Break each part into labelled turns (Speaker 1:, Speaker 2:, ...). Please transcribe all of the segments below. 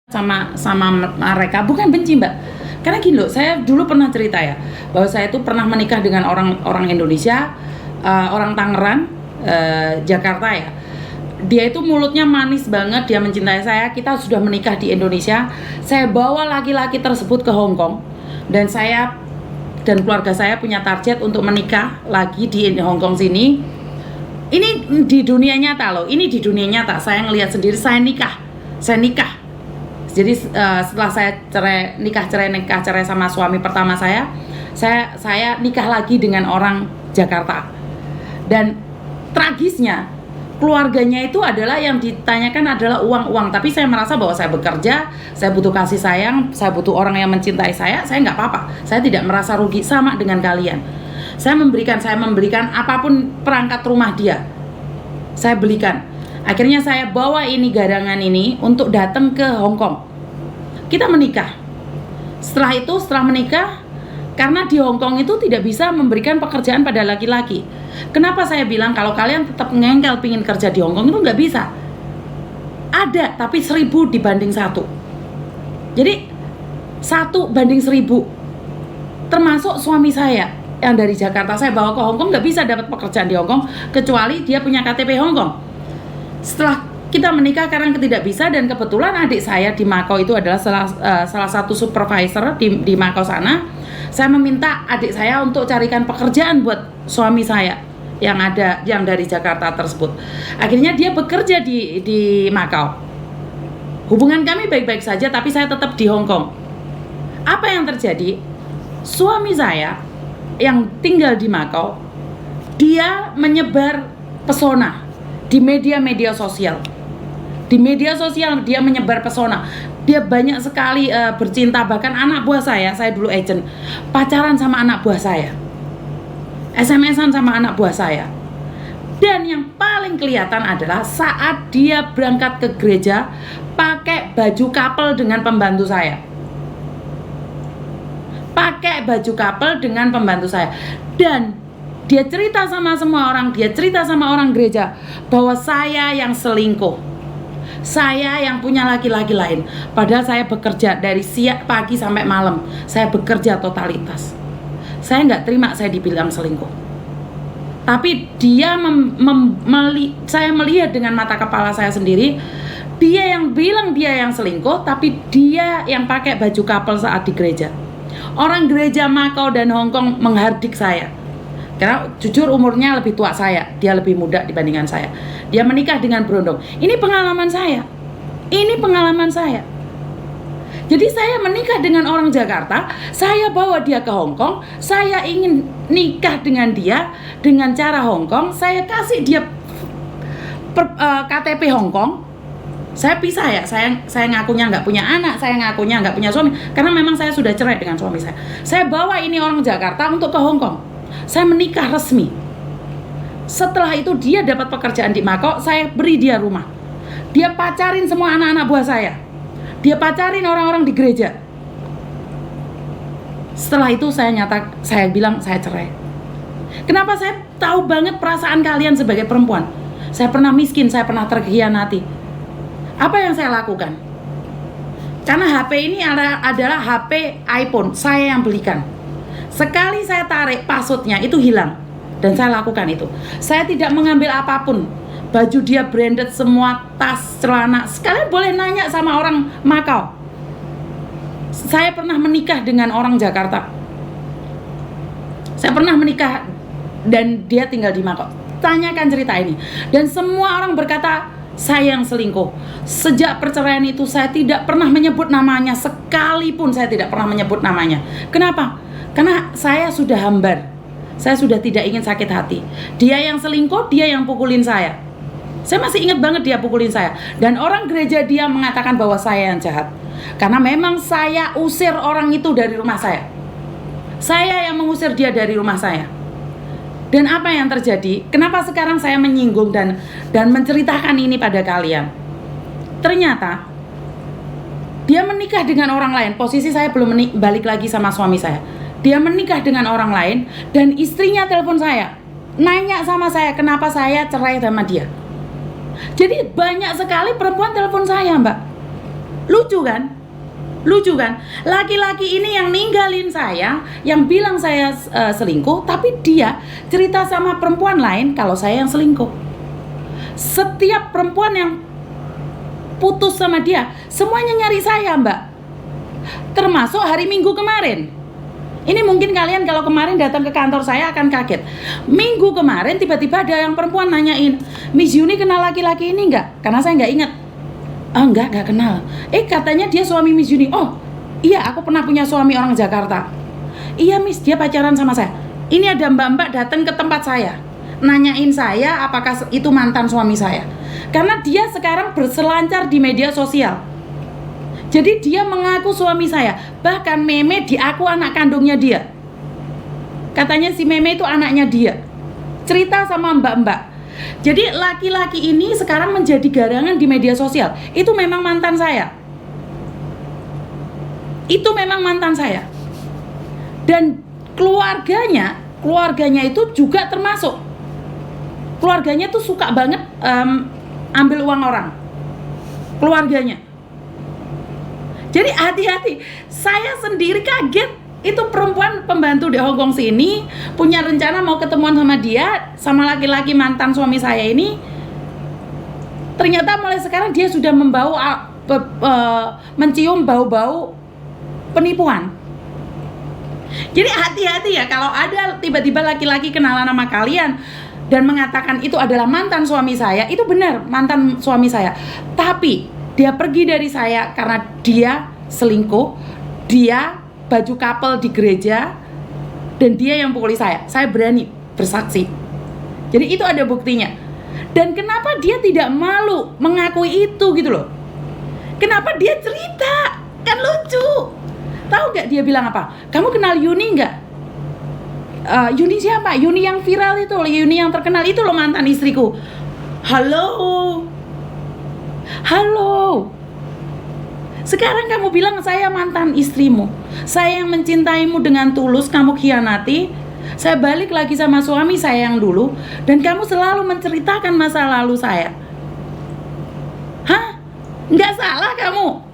Speaker 1: sama mereka, bukan benci Mbak. Karena gini loh, saya dulu pernah cerita ya, bahwa saya itu pernah menikah dengan orang Indonesia, orang Tangerang, Jakarta ya. Dia itu mulutnya manis banget, dia mencintai saya. Kita sudah menikah di Indonesia. Saya bawa laki-laki tersebut ke Hong Kong, dan saya dan keluarga saya punya target untuk menikah lagi di Hong Kong sini. Ini di dunia nyata loh, ini di dunia nyata. Saya ngelihat sendiri, saya nikah. Jadi setelah saya cerai sama suami pertama saya nikah lagi dengan orang Jakarta. Dan tragisnya, keluarganya itu adalah yang ditanyakan adalah uang. Tapi saya merasa bahwa saya bekerja, saya butuh kasih sayang, saya butuh orang yang mencintai saya nggak apa-apa. Saya tidak merasa rugi, sama dengan kalian. Saya memberikan apapun perangkat rumah dia, saya belikan. Akhirnya saya bawa ini garangan ini untuk datang ke Hong Kong. Kita menikah. Setelah menikah, karena di Hong Kong itu tidak bisa memberikan pekerjaan pada laki-laki. Kenapa saya bilang kalau kalian tetap ngengkel pingin kerja di Hong Kong, itu nggak bisa. Ada, tapi 1000 dibanding 1. Jadi 1 banding 1000. Termasuk suami saya yang dari Jakarta, saya bawa ke Hong Kong, nggak bisa dapat pekerjaan di Hong Kong kecuali dia punya KTP Hong Kong. Setelah kita menikah karena tidak bisa, dan kebetulan adik saya di Macau itu adalah salah satu supervisor di Macau sana. Saya meminta adik saya untuk carikan pekerjaan buat suami saya yang dari Jakarta tersebut. Akhirnya dia bekerja di Macau. Hubungan kami baik-baik saja, tapi saya tetap di Hong Kong. Apa yang terjadi? Suami saya yang tinggal di Macau, dia menyebar pesona di media sosial. Di media sosial dia menyebar pesona. Dia banyak sekali bercinta, bahkan anak buah saya dulu agent, pacaran sama anak buah saya, SMS-an sama anak buah saya. Dan yang paling kelihatan adalah saat dia berangkat ke gereja pakai baju couple dengan pembantu saya. Dan dia cerita sama semua orang, dia cerita sama orang gereja bahwa saya yang selingkuh, saya yang punya laki-laki lain. Padahal saya bekerja dari pagi sampai malam, saya bekerja totalitas. Saya nggak terima saya dibilang selingkuh. Tapi dia saya melihat dengan mata kepala saya sendiri, dia yang bilang dia yang selingkuh, tapi dia yang pakai baju couple saat di gereja. Orang gereja Macau dan Hong Kong menghardik saya. Karena jujur umurnya lebih tua saya, dia lebih muda dibandingkan saya. Dia menikah dengan berondong. Ini pengalaman saya. Jadi saya menikah dengan orang Jakarta, saya bawa dia ke Hong Kong, saya ingin nikah dengan dia dengan cara Hong Kong, saya kasih dia KTP Hong Kong. Saya pisah ya, saya ngakunya nggak punya anak, saya ngakunya nggak punya suami, karena memang saya sudah cerai dengan suami saya. Saya bawa ini orang Jakarta untuk ke Hong Kong. Saya menikah resmi. Setelah itu dia dapat pekerjaan di Macau, saya beri dia rumah. Dia pacarin semua anak-anak buah saya. Dia pacarin orang-orang di gereja. Setelah itu saya bilang saya cerai. Kenapa? Saya tahu banget perasaan kalian sebagai perempuan. Saya pernah miskin, saya pernah terkhianati. Apa yang saya lakukan? Karena HP ini adalah HP iPhone, saya yang belikan. Sekali saya tarik passwordnya itu hilang, dan saya lakukan itu. Saya tidak mengambil apapun. Baju dia branded semua, tas, celana. Sekalian boleh nanya sama orang Macau. Saya pernah menikah dengan orang Jakarta. Saya pernah menikah dan dia tinggal di Macau. Tanyakan cerita ini. Dan semua orang berkata saya yang selingkuh. Sejak perceraian itu saya tidak pernah menyebut namanya, sekalipun saya tidak pernah menyebut namanya. Kenapa? Karena saya sudah hambar. Saya sudah tidak ingin sakit hati. Dia yang selingkuh, dia yang pukulin saya. Saya masih ingat banget dia pukulin saya. Dan orang gereja dia mengatakan bahwa saya yang jahat. Karena memang saya usir orang itu dari rumah saya. Saya yang mengusir dia dari rumah saya. Dan apa yang terjadi? Kenapa sekarang saya menyinggung dan menceritakan ini pada kalian? Ternyata dia menikah dengan orang lain. Posisi saya belum balik lagi sama suami saya. Dia menikah dengan orang lain, dan istrinya telepon saya, nanya sama saya kenapa saya cerai sama dia. Jadi banyak sekali perempuan telepon saya, Mbak. Lucu kan? Lucu kan? Laki-laki ini yang ninggalin saya, yang bilang saya selingkuh, tapi dia cerita sama perempuan lain kalau saya yang selingkuh. Setiap perempuan yang putus sama dia, semuanya nyari saya, Mbak. Termasuk hari Minggu kemarin. Ini mungkin kalian kalau kemarin datang ke kantor saya akan kaget. Minggu kemarin tiba-tiba ada yang perempuan nanyain, Miss Yuni kenal laki-laki ini enggak? Karena saya enggak ingat. Oh enggak kenal. Katanya dia suami Miss Yuni. Oh iya, aku pernah punya suami orang Jakarta. Iya Miss, dia pacaran sama saya. Ini ada mbak-mbak datang ke tempat saya, nanyain saya apakah itu mantan suami saya. Karena dia sekarang berselancar di media sosial. Jadi dia mengaku suami saya. Bahkan Meme diaku anak kandungnya dia. Katanya si Meme itu anaknya dia. Cerita sama mbak-mbak. Jadi laki-laki ini sekarang menjadi garangan di media sosial. Itu memang mantan saya. Itu memang mantan saya. Dan keluarganya itu juga termasuk. Keluarganya tuh suka banget ambil uang orang. Keluarganya. Jadi hati-hati. Saya sendiri kaget. Itu perempuan pembantu di Hong Kong sini punya rencana mau ketemuan sama dia, sama laki-laki mantan suami saya ini. Ternyata mulai sekarang dia sudah mencium bau-bau penipuan. Jadi hati-hati ya, kalau ada tiba-tiba laki-laki kenalan sama kalian dan mengatakan itu adalah mantan suami saya, itu benar mantan suami saya. Tapi dia pergi dari saya karena dia selingkuh, dia baju couple di gereja, dan dia yang pukuli saya. Saya berani bersaksi. Jadi itu ada buktinya. Dan kenapa dia tidak malu mengakui itu gitu loh? Kenapa dia cerita? Kan lucu. Tahu gak dia bilang apa? Kamu kenal Yuni gak? Yuni siapa? Yuni yang viral itu, Yuni yang terkenal itu loh, mantan istriku. Halo. Sekarang kamu bilang saya mantan istrimu, saya yang mencintaimu dengan tulus, kamu khianati. Saya balik lagi sama suami saya yang dulu, dan kamu selalu menceritakan masa lalu saya. Hah? Nggak salah kamu.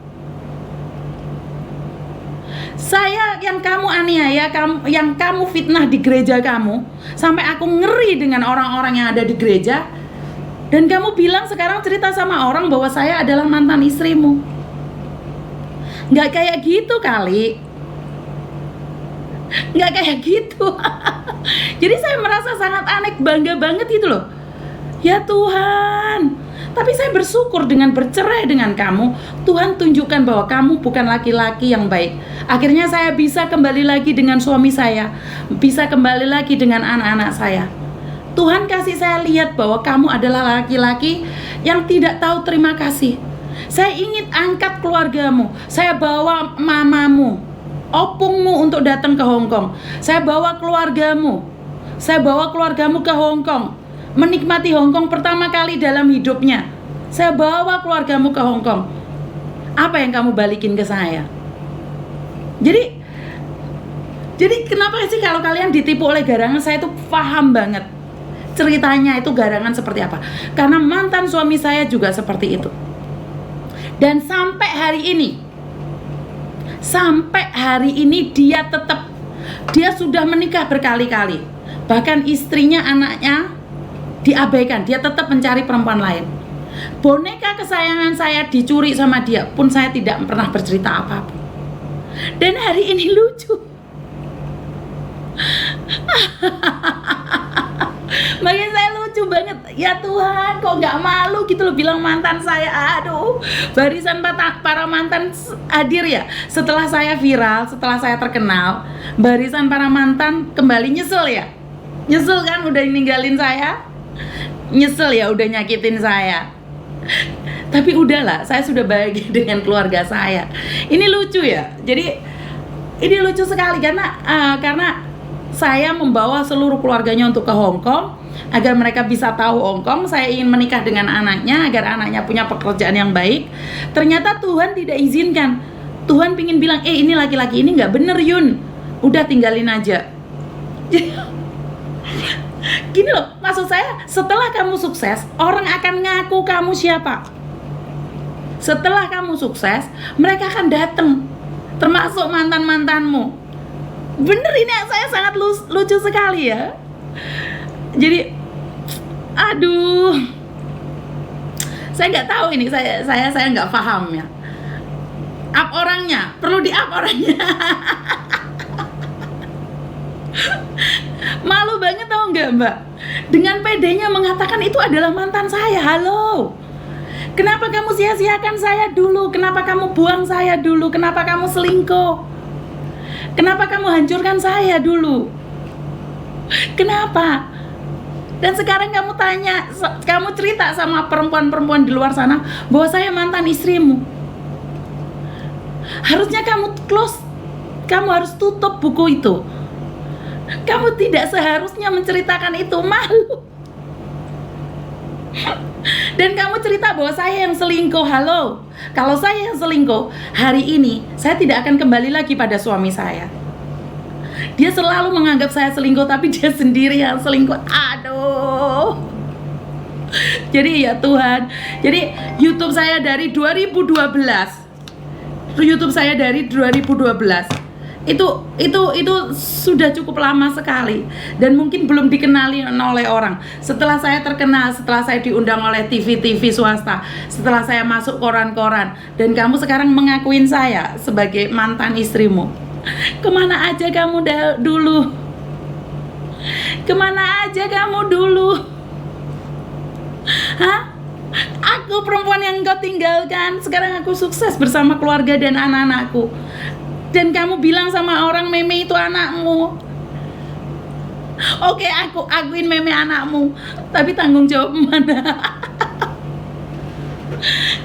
Speaker 1: Saya yang kamu aniaya, yang kamu fitnah di gereja kamu, sampai aku ngeri dengan orang-orang yang ada di gereja. Dan kamu bilang sekarang cerita sama orang bahwa saya adalah mantan istrimu. Nggak kayak gitu kali. Nggak kayak gitu. Jadi saya merasa sangat aneh, bangga banget gitu loh. Ya Tuhan. Tapi saya bersyukur dengan bercerai dengan kamu, Tuhan tunjukkan bahwa kamu bukan laki-laki yang baik. Akhirnya saya bisa kembali lagi dengan suami saya, bisa kembali lagi dengan anak-anak saya. Tuhan kasih saya lihat bahwa kamu adalah laki-laki yang tidak tahu terima kasih. Saya ingin angkat keluargamu. Saya bawa mamamu, opungmu untuk datang ke Hong Kong. Saya bawa keluargamu. Saya bawa keluargamu ke Hong Kong, menikmati Hong Kong pertama kali dalam hidupnya. Saya bawa keluargamu ke Hong Kong. Apa yang kamu balikin ke saya? Jadi kenapa sih kalau kalian ditipu oleh garangan? Saya tuh paham banget ceritanya itu garangan seperti apa. Karena mantan suami saya juga seperti itu. Dan sampai hari ini dia sudah menikah berkali-kali. Bahkan istrinya, anaknya diabaikan. Dia tetap mencari perempuan lain. Boneka kesayangan saya dicuri sama dia, pun saya tidak pernah bercerita apapun. Dan hari ini lucu. Bagi saya lucu banget. Ya Tuhan, kok nggak malu gitu loh bilang mantan saya. Aduh, barisan para mantan hadir ya. Setelah saya viral, setelah saya terkenal, barisan para mantan kembali nyesel ya. Nyesel kan udah ninggalin saya. Nyesel ya udah nyakitin saya. Tapi udahlah, saya sudah bahagia dengan keluarga saya. Ini lucu ya. Jadi ini lucu sekali karena saya membawa seluruh keluarganya untuk ke Hong Kong agar mereka bisa tahu Hong Kong. Saya ingin menikah dengan anaknya agar anaknya punya pekerjaan yang baik. Ternyata Tuhan tidak izinkan. Tuhan pingin bilang, ini laki-laki ini nggak bener Yun, udah tinggalin aja. Gini loh, maksud saya, setelah kamu sukses, orang akan ngaku kamu siapa. Setelah kamu sukses, mereka akan datang, termasuk mantan-mantanmu. Bener, ini saya sangat lucu sekali ya. Jadi, aduh, saya nggak tahu ini, saya nggak paham ya. Up orangnya, perlu di up orangnya. Malu banget tau nggak Mbak? Dengan pedenya mengatakan itu adalah mantan saya. Halo, kenapa kamu sia-siakan saya dulu? Kenapa kamu buang saya dulu? Kenapa kamu selingkuh? Kenapa kamu hancurkan saya dulu? Kenapa? Dan sekarang kamu tanya, kamu cerita sama perempuan-perempuan di luar sana bahwa saya mantan istrimu. Harusnya kamu close, kamu harus tutup buku itu. Kamu tidak seharusnya menceritakan itu, malu. Dan kamu cerita bahwa saya yang selingkuh. Halo, kalau saya yang selingkuh, hari ini saya tidak akan kembali lagi pada suami saya. Dia selalu menganggap saya selingkuh, tapi dia sendiri yang selingkuh. Aduh. Jadi ya Tuhan, jadi YouTube saya dari 2012. YouTube saya dari 2012. Itu sudah cukup lama sekali dan mungkin belum dikenali oleh orang. Setelah saya terkenal, setelah saya diundang oleh TV swasta, setelah saya masuk koran-koran, dan kamu sekarang mengakuin saya sebagai mantan istrimu. Kemana aja kamu dulu? Kemana aja kamu dulu? Hah? Aku perempuan yang engkau tinggalkan. Sekarang aku sukses bersama keluarga dan anak-anakku. Dan kamu bilang sama orang meme itu anakmu. Oke, aku akuin meme anakmu, tapi tanggung jawab mana?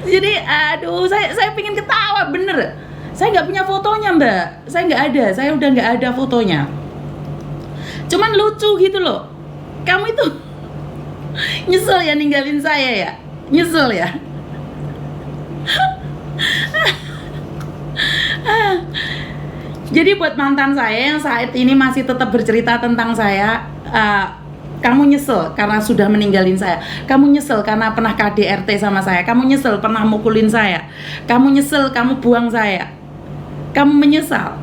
Speaker 1: Jadi aduh, saya pingin ketawa bener. Saya nggak punya fotonya Mbak, saya nggak ada, saya udah nggak ada fotonya. Cuman lucu gitu loh. Kamu itu nyesel ya ninggalin saya ya, nyesel ya. Jadi buat mantan saya yang saat ini masih tetap bercerita tentang saya, kamu nyesel karena sudah meninggalin saya. Kamu nyesel karena pernah KDRT sama saya. Kamu nyesel pernah mukulin saya. Kamu nyesel kamu buang saya. Kamu menyesal.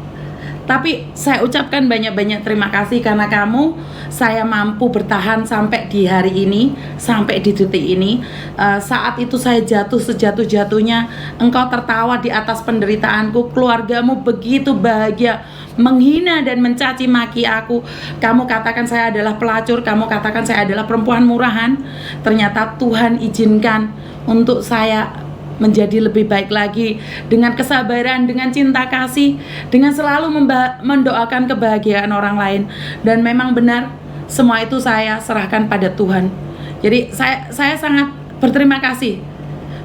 Speaker 1: Tapi saya ucapkan banyak-banyak terima kasih karena kamu, saya mampu bertahan sampai di hari ini, sampai di detik ini. Saat itu saya jatuh sejatuh-jatuhnya, engkau tertawa di atas penderitaanku. Keluargamu begitu bahagia, menghina dan mencaci maki aku. Kamu katakan saya adalah pelacur, kamu katakan saya adalah perempuan murahan. Ternyata Tuhan izinkan untuk saya menjadi lebih baik lagi, dengan kesabaran, dengan cinta kasih, dengan selalu mendoakan kebahagiaan orang lain. Dan memang benar, semua itu saya serahkan pada Tuhan. Jadi saya sangat berterima kasih.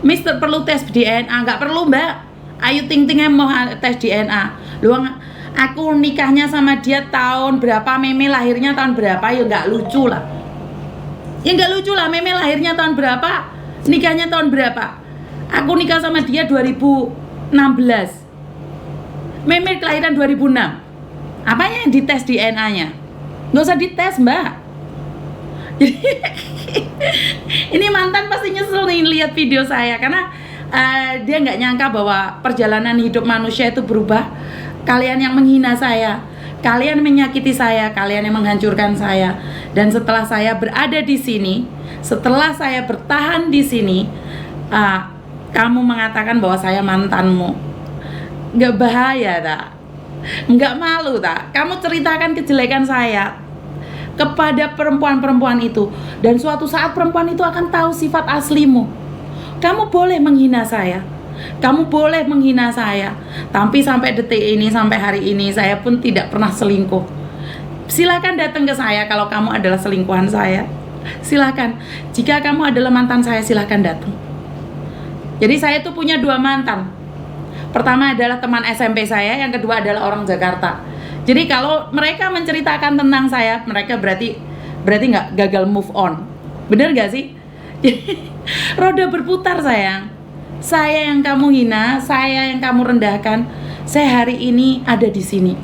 Speaker 1: Mister perlu tes DNA? Nggak perlu Mbak. Ayu Ting Ting mau tes DNA. Luang aku nikahnya sama dia tahun berapa, meme lahirnya tahun berapa, ya nggak lucu lah. Ya nggak lucu lah, meme lahirnya tahun berapa, nikahnya tahun berapa. Aku nikah sama dia 2016. Meme kelahiran 2006. Apanya yang dites DNA-nya? Nggak usah dites Mbak. Jadi ini mantan pasti nyesel nih lihat video saya, karena dia nggak nyangka bahwa perjalanan hidup manusia itu berubah. Kalian yang menghina saya, kalian menyakiti saya, kalian yang menghancurkan saya. Dan setelah saya berada di sini, setelah saya bertahan di sini, kamu mengatakan bahwa saya mantanmu. Nggak bahaya tak? Nggak malu tak? Kamu ceritakan kejelekan saya kepada perempuan-perempuan itu, dan suatu saat perempuan itu akan tahu sifat aslimu. Kamu boleh menghina saya, kamu boleh menghina saya, tapi sampai detik ini, sampai hari ini, saya pun tidak pernah selingkuh. Silakan datang ke saya kalau kamu adalah selingkuhan saya. Silakan. Jika kamu adalah mantan saya, silakan datang. Jadi saya tuh punya 2 mantan. Pertama adalah teman SMP saya, yang kedua adalah orang Jakarta. Jadi kalau mereka menceritakan tentang saya, mereka berarti nggak gagal move on. Bener gak sih? Roda berputar sayang. Saya yang kamu hina, saya yang kamu rendahkan, saya hari ini ada di sini.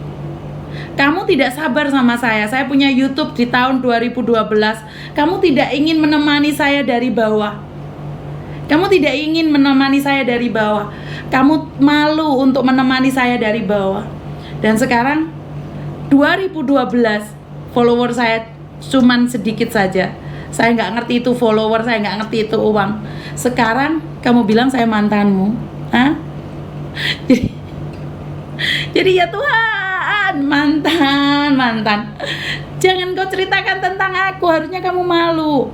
Speaker 1: Kamu tidak sabar sama saya. Saya punya YouTube di tahun 2012. Kamu tidak ingin menemani saya dari bawah. Kamu tidak ingin menemani saya dari bawah. Kamu malu untuk menemani saya dari bawah. Dan sekarang 2012 follower saya cuman sedikit saja. Saya nggak ngerti itu follower, saya nggak ngerti itu uang. Sekarang kamu bilang saya mantanmu, hah? Jadi ya Tuhan, mantan. Jangan kau ceritakan tentang aku, harusnya kamu malu.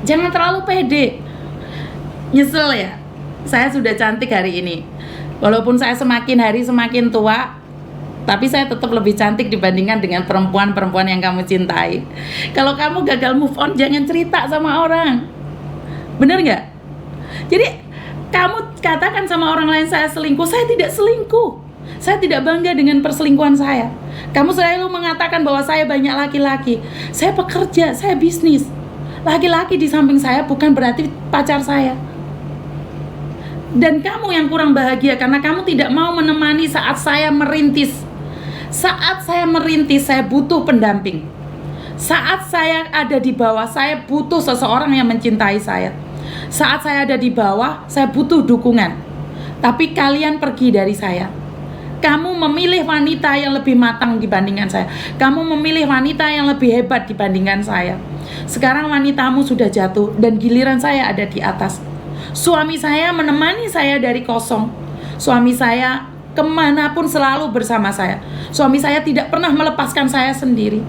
Speaker 1: Jangan terlalu pede. Nyesel ya, saya sudah cantik hari ini. Walaupun saya semakin hari semakin tua, tapi saya tetap lebih cantik dibandingkan dengan perempuan-perempuan yang kamu cintai. Kalau kamu gagal move on, jangan cerita sama orang. Bener nggak? Jadi kamu katakan sama orang lain saya selingkuh. Saya tidak selingkuh. Saya tidak bangga dengan perselingkuhan saya. Kamu selalu mengatakan bahwa saya banyak laki-laki. Saya pekerja, saya bisnis. Laki-laki di samping saya bukan berarti pacar saya. Dan kamu yang kurang bahagia karena kamu tidak mau menemani saat saya merintis. Saat saya merintis, saya butuh pendamping. Saat saya ada di bawah, saya butuh seseorang yang mencintai saya. Saat saya ada di bawah, saya butuh dukungan. Tapi kalian pergi dari saya. Kamu memilih wanita yang lebih matang dibandingkan saya. Kamu memilih wanita yang lebih hebat dibandingkan saya. Sekarang wanitamu sudah jatuh dan giliran saya ada di atas. Suami saya menemani saya dari kosong. Suami saya kemanapun selalu bersama saya. Suami saya tidak pernah melepaskan saya sendiri.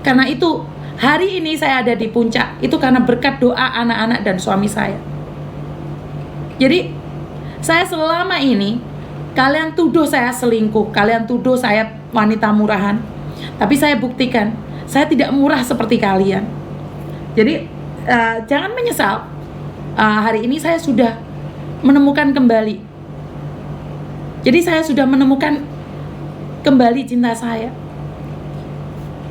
Speaker 1: Karena itu hari ini saya ada di puncak. Itu karena berkat doa anak-anak dan suami saya. Jadi saya selama ini, kalian tuduh saya selingkuh, kalian tuduh saya wanita murahan. Tapi saya buktikan, saya tidak murah seperti kalian. Jadi jangan menyesal. Hari ini saya sudah menemukan kembali. Jadi saya sudah menemukan kembali cinta saya.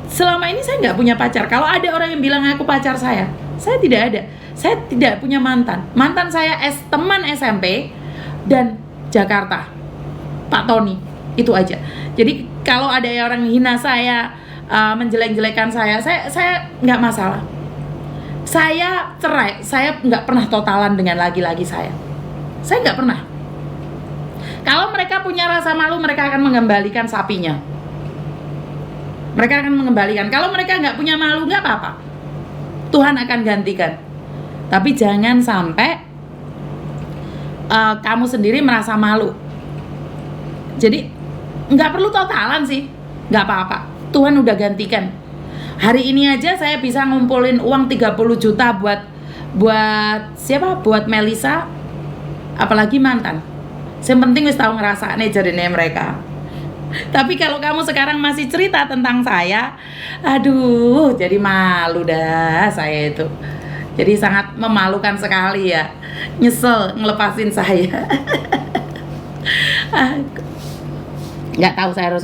Speaker 1: Selama ini saya nggak punya pacar. Kalau ada orang yang bilang aku pacar saya tidak ada. Saya tidak punya mantan. Mantan saya teman SMP dan Jakarta, Pak Tony, itu aja. Jadi kalau ada orang hina saya, menjelek-jelekan saya nggak masalah. Saya cerai, saya nggak pernah totalan dengan laki-laki saya nggak pernah. Kalau mereka punya rasa malu, mereka akan mengembalikan sapinya. Mereka akan mengembalikan. Kalau mereka nggak punya malu, nggak apa-apa. Tuhan akan gantikan. Tapi jangan sampai kamu sendiri merasa malu. Jadi nggak perlu totalan sih, nggak apa-apa. Tuhan udah gantikan. Hari ini aja saya bisa ngumpulin uang 30 juta buat siapa? Buat Melisa, apalagi mantan. Yang penting wis tahu ngerasane jarine mereka. Tapi kalau kamu sekarang masih cerita tentang saya, aduh, jadi malu dah saya itu. Jadi sangat memalukan sekali ya. Nyesel ngelepasin saya. Nggak tahu saya harus